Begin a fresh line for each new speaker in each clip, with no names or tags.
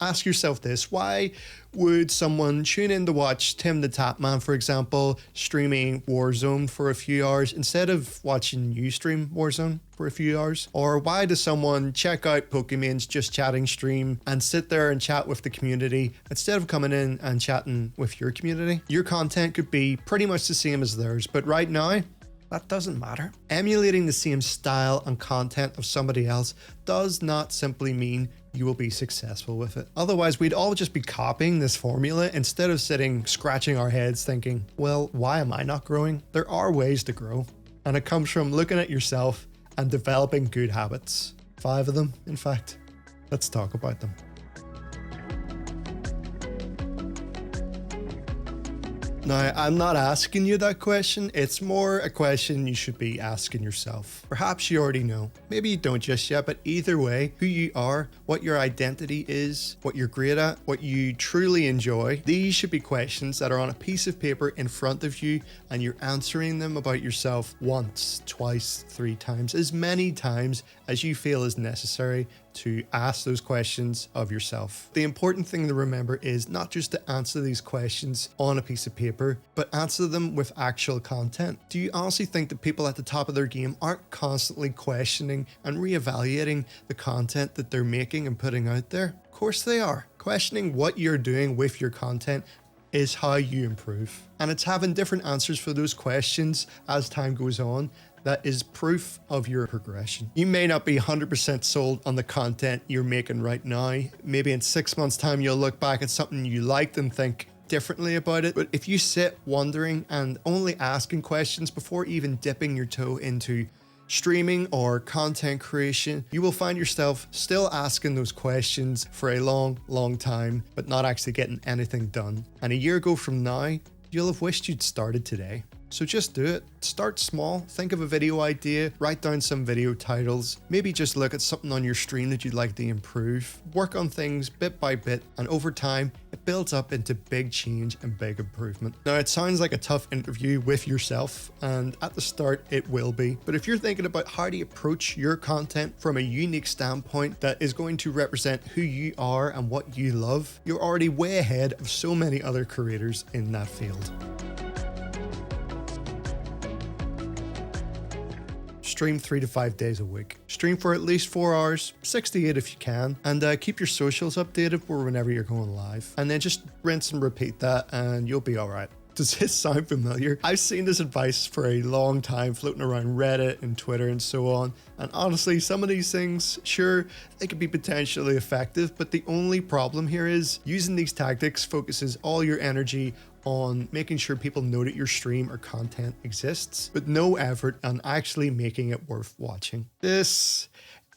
Ask yourself this: why would someone tune in to watch TimTheTatMan, for example, streaming Warzone for a few hours instead of watching you stream Warzone for a few hours? Or why does someone check out Pokimane's Just Chatting stream and sit there and chat with the community instead of coming in and chatting with your community? Your content could be pretty much the same as theirs, but right now, that doesn't matter. Emulating the same style and content of somebody else does not simply mean you will be successful with it. Otherwise, we'd all just be copying this formula instead of sitting scratching our heads thinking, well, why am I not growing? There are ways to grow, and it comes from looking at yourself and developing good habits. 5 of them, in fact. Let's talk about them. Now, I'm not asking you that question. It's more a question you should be asking yourself. Perhaps you already know. Maybe you don't just yet, but either way, who you are, what your identity is, what you're great at, what you truly enjoy, these should be questions that are on a piece of paper in front of you, and you're answering them about yourself once, twice, 3 times, as many times as you feel is necessary to ask those questions of yourself. The important thing to remember is not just to answer these questions on a piece of paper, but answer them with actual content. Do you honestly think that people at the top of their game aren't constantly questioning and reevaluating the content that they're making and putting out there? Of course they are. Questioning what you're doing with your content is how you improve. And it's having different answers for those questions as time goes on that is proof of your progression. You may not be 100% sold on the content you're making right now. Maybe in 6 months' time, you'll look back at something you liked and think differently about it. But if you sit wondering and only asking questions before even dipping your toe into streaming or content creation, you will find yourself still asking those questions for a long time, but not actually getting anything done. And a year ago from now, you'll have wished you'd started today. So just do it. Start small. Think of a video idea, write down some video titles, maybe just look at something on your stream that you'd like to improve. Work on things bit by bit, and over time, it builds up into big change and big improvement. Now, it sounds like a tough interview with yourself, and at the start, it will be. But if you're thinking about how to approach your content from a unique standpoint that is going to represent who you are and what you love, you're already way ahead of so many other creators in that field. Stream 3 to 5 days a week. Stream for at least 4 hours, 6 to 8 if you can, and keep your socials updated for whenever you're going live. And then just rinse and repeat that and you'll be all right. Does this sound familiar? I've seen this advice for a long time floating around Reddit and Twitter and so on. And honestly, some of these things, sure, they could be potentially effective, but the only problem here is using these tactics focuses all your energy on making sure people know that your stream or content exists, with no effort on actually making it worth watching. This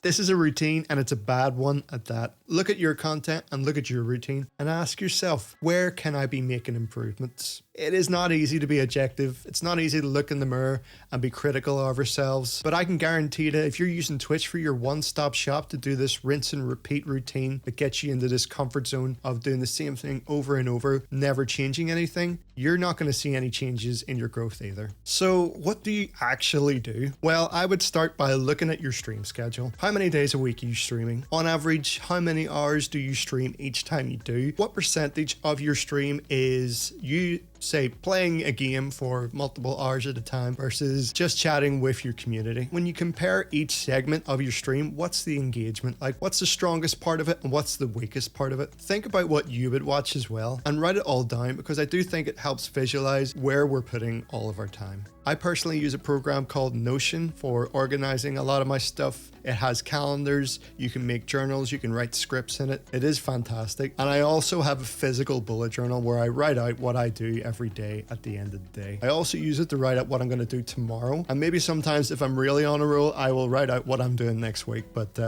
is a routine, and it's a bad one at that. Look at your content and look at your routine and ask yourself, where can I be making improvements? It is not easy to be objective. It's not easy to look in the mirror and be critical of ourselves, but I can guarantee that if you're using Twitch for your one-stop shop to do this rinse and repeat routine that gets you into this comfort zone of doing the same thing over and over, never changing anything, you're not going to see any changes in your growth either. So what do you actually do? Well, I would start by looking at your stream schedule. How many days a week are you streaming? On average, how many hours do you stream each time you do? What percentage of your stream is you, say, playing a game for multiple hours at a time versus just chatting with your community? When you compare each segment of your stream, what's the engagement like? What's the strongest part of it and what's the weakest part of it? Think about what you would watch as well and write it all down, because I do think it helps visualize where we're putting all of our time. I personally use a program called Notion for organizing a lot of my stuff. It has calendars, you can make journals, you can write scripts in it. It is fantastic. And I also have a physical bullet journal where I write out what I do every day at the end of the day. I also use it to write out what I'm going to do tomorrow. And maybe sometimes if I'm really on a roll, I will write out what I'm doing next week. But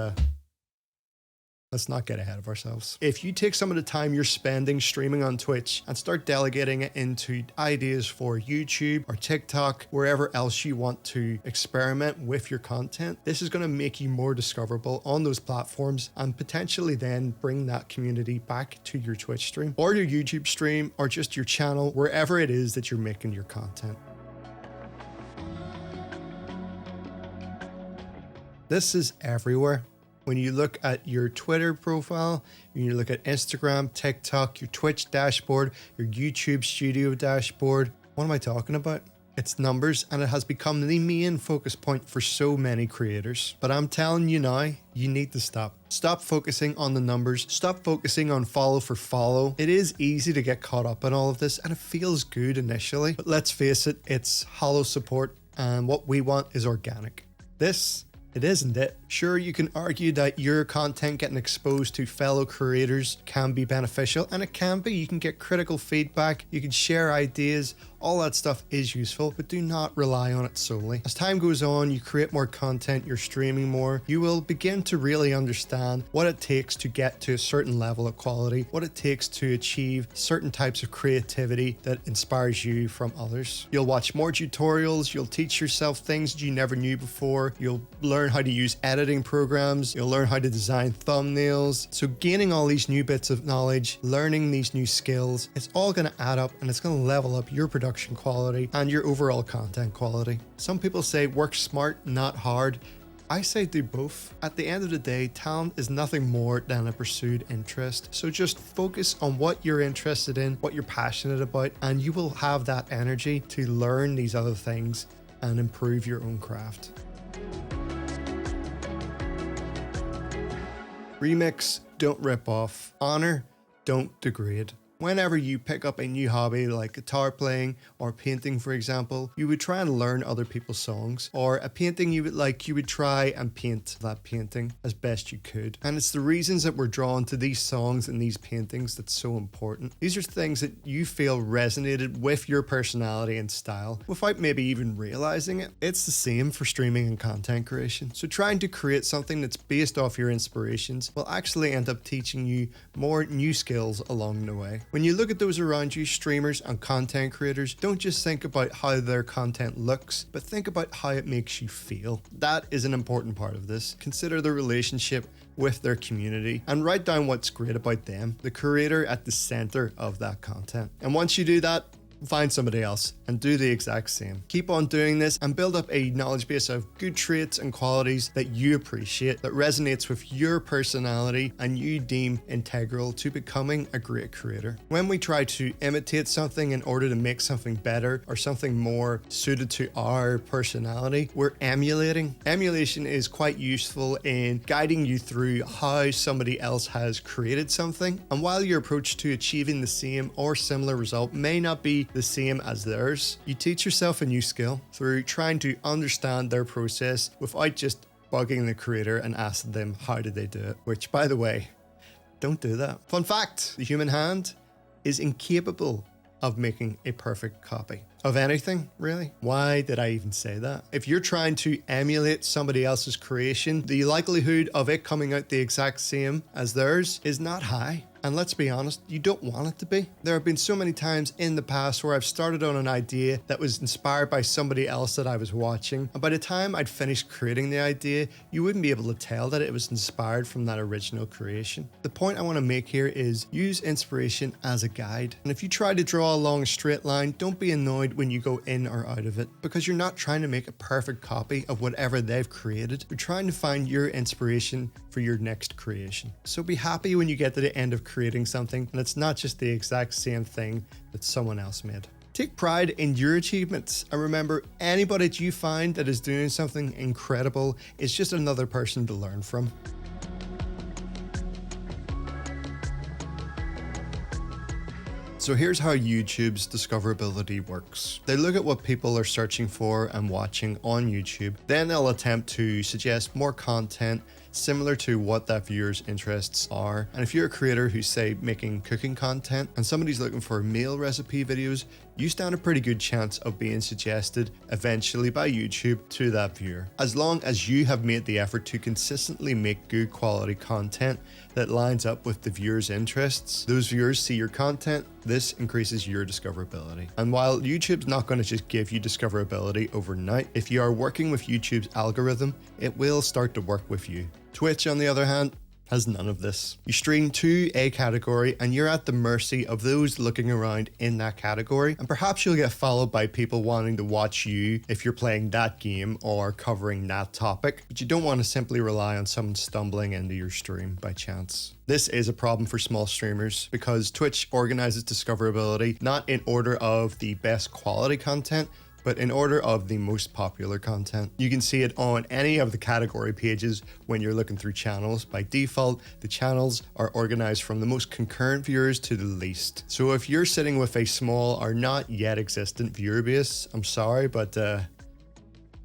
let's not get ahead of ourselves. If you take some of the time you're spending streaming on Twitch and start delegating it into ideas for YouTube or TikTok, wherever else you want to experiment with your content, this is going to make you more discoverable on those platforms and potentially then bring that community back to your Twitch stream or your YouTube stream or just your channel, wherever it is that you're making your content. This is everywhere. When you look at your Twitter profile, when you look at Instagram, TikTok, your Twitch dashboard, your YouTube studio dashboard, what am I talking about? It's numbers, and it has become the main focus point for so many creators. But I'm telling you now, you need to stop. Stop focusing on the numbers. Stop focusing on follow for follow. It is easy to get caught up in all of this, and it feels good initially. But let's face it, it's hollow support, and what we want is organic. It isn't it. Sure, you can argue that your content getting exposed to fellow creators can be beneficial, and it can be. You can get critical feedback, you can share ideas, all that stuff is useful, but do not rely on it solely. As time goes on, you create more content, you're streaming more, you will begin to really understand what it takes to get to a certain level of quality, what it takes to achieve certain types of creativity that inspires you from others. You'll watch more tutorials, you'll teach yourself things you never knew before, you'll learn how to use editing programs, you'll learn how to design thumbnails. So gaining all these new bits of knowledge, learning these new skills, it's all going to add up, and it's going to level up your production quality and your overall content quality. Some people say work smart, not hard. I say do both. At the end of the day, talent is nothing more than a pursued interest. So just focus on what you're interested in, what you're passionate about, and you will have that energy to learn these other things and improve your own craft. Remix, don't rip off. Honor, don't degrade. Whenever you pick up a new hobby like guitar playing or painting, for example, you would try and learn other people's songs, or a painting you would try and paint that painting as best you could. And it's the reasons that we're drawn to these songs and these paintings that's so important. These are things that you feel resonated with your personality and style without maybe even realizing it. It's the same for streaming and content creation. So trying to create something that's based off your inspirations will actually end up teaching you more new skills along the way. When you look at those around you, streamers and content creators, don't just think about how their content looks, but think about how it makes you feel. That is an important part of this. Consider the relationship with their community and write down what's great about them, the creator at the center of that content. And once you do that, find somebody else and do the exact same. Keep on doing this and build up a knowledge base of good traits and qualities that you appreciate, that resonates with your personality and you deem integral to becoming a great creator. When we try to imitate something in order to make something better or something more suited to our personality, we're emulating. Emulation is quite useful in guiding you through how somebody else has created something. And while your approach to achieving the same or similar result may not be the same as theirs, you teach yourself a new skill through trying to understand their process without just bugging the creator and asking them how did they do it, which, by the way, don't do that. Fun fact, the human hand is incapable of making a perfect copy of anything, really. Why did I even say that? If you're trying to emulate somebody else's creation, the likelihood of it coming out the exact same as theirs is not high. And let's be honest, you don't want it to be. There have been so many times in the past where I've started on an idea that was inspired by somebody else that I was watching. And by the time I'd finished creating the idea, you wouldn't be able to tell that it was inspired from that original creation. The point I want to make here is use inspiration as a guide. And if you try to draw along a straight line, don't be annoyed when you go in or out of it, because you're not trying to make a perfect copy of whatever they've created. You're trying to find your inspiration for your next creation. So be happy when you get to the end of creating something and it's not just the exact same thing that someone else made. Take pride in your achievements, and remember, anybody that you find that is doing something incredible is just another person to learn from. So here's how YouTube's discoverability works. They look at what people are searching for and watching on YouTube. Then they'll attempt to suggest more content similar to what that viewer's interests are. And if you're a creator who's, say, making cooking content and somebody's looking for meal recipe videos, you stand a pretty good chance of being suggested eventually by YouTube to that viewer. As long as you have made the effort to consistently make good quality content that lines up with the viewer's interests, those viewers see your content, this increases your discoverability. And while YouTube's not going to just give you discoverability overnight, if you are working with YouTube's algorithm, it will start to work with you. Twitch, on the other hand, has none of this. You stream to a category and you're at the mercy of those looking around in that category, and perhaps you'll get followed by people wanting to watch you if you're playing that game or covering that topic, but you don't want to simply rely on someone stumbling into your stream by chance. This is a problem for small streamers because Twitch organizes discoverability not in order of the best quality content, but in order of the most popular content. You can see it on any of the category pages when you're looking through channels. By default, the channels are organized from the most concurrent viewers to the least. So if you're sitting with a small or not yet existent viewer base, I'm sorry, but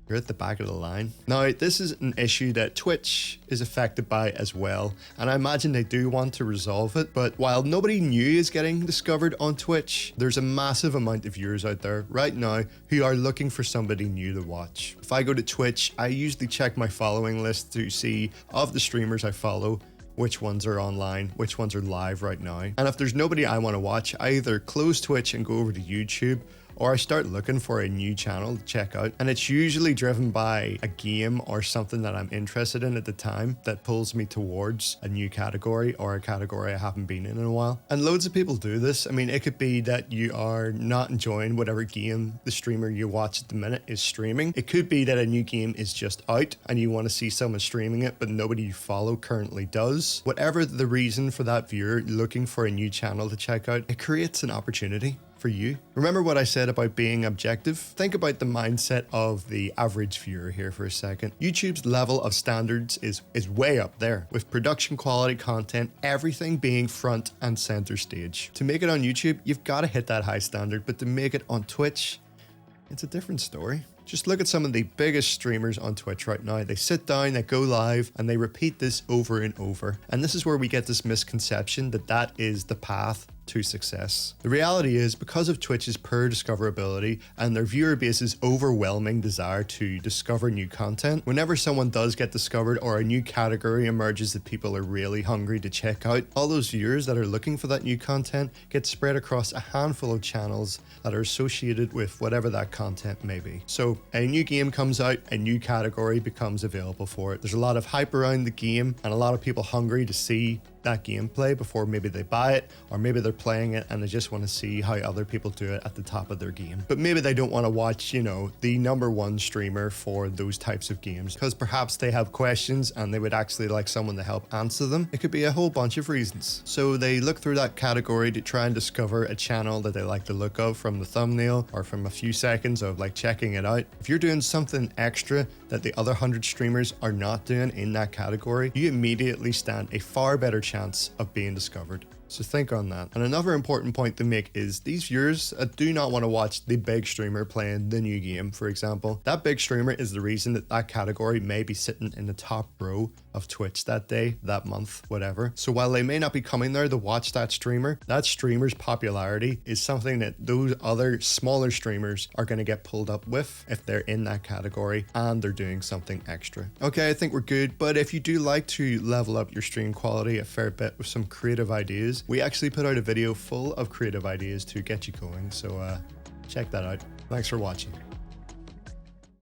you're at the back of the line. Now, this is an issue that Twitch is affected by as well, and I imagine they do want to resolve it, but while nobody new is getting discovered on Twitch, there's a massive amount of viewers out there right now who are looking for somebody new to watch. If I go to Twitch, I usually check my following list to see of the streamers I follow, which ones are online, which ones are live right now. And if there's nobody I want to watch, I either close Twitch and go over to YouTube, or I start looking for a new channel to check out. And it's usually driven by a game or something that I'm interested in at the time that pulls me towards a new category or a category I haven't been in a while. And loads of people do this. I mean, it could be that you are not enjoying whatever game the streamer you watch at the minute is streaming. It could be that a new game is just out and you want to see someone streaming it, but nobody you follow currently does. Whatever the reason for that viewer looking for a new channel to check out, it creates an opportunity for you. Remember what I said about being objective? Think about the mindset of the average viewer here for a second. YouTube's level of standards is way up there, with production quality content, everything being front and center stage. To make it on YouTube, you've got to hit that high standard, but to make it on Twitch, it's a different story. Just look at some of the biggest streamers on Twitch right now. They sit down, they go live, and they repeat this over and over. And this is where we get this misconception that that is the path to success. The reality is, because of Twitch's poor discoverability and their viewer base's overwhelming desire to discover new content, whenever someone does get discovered or a new category emerges that people are really hungry to check out, all those viewers that are looking for that new content get spread across a handful of channels that are associated with whatever that content may be. So a new game comes out, a new category becomes available for it. There's a lot of hype around the game and a lot of people hungry to see that gameplay before maybe they buy it, or maybe they're playing it and they just want to see how other people do it at the top of their game. But maybe they don't want to watch, you know, the #1 streamer for those types of games because perhaps they have questions and they would actually like someone to help answer them. It could be a whole bunch of reasons. So they look through that category to try and discover a channel that they like the look of from the thumbnail or from a few seconds of like checking it out. If you're doing something extra that the other 100 streamers are not doing in that category, you immediately stand a far better chance of being discovered. So think on that. And another important point to make is these viewers do not want to watch the big streamer playing the new game, for example. That big streamer is the reason that that category may be sitting in the top row of Twitch that day, that month, whatever. So while they may not be coming there to watch that streamer's popularity is something that those other smaller streamers are going to get pulled up with if they're in that category and they're doing something extra. Okay, I think we're good, but if you do like to level up your stream quality a fair bit with some creative ideas, we actually put out a video full of creative ideas to get you going, so check that out. Thanks for watching.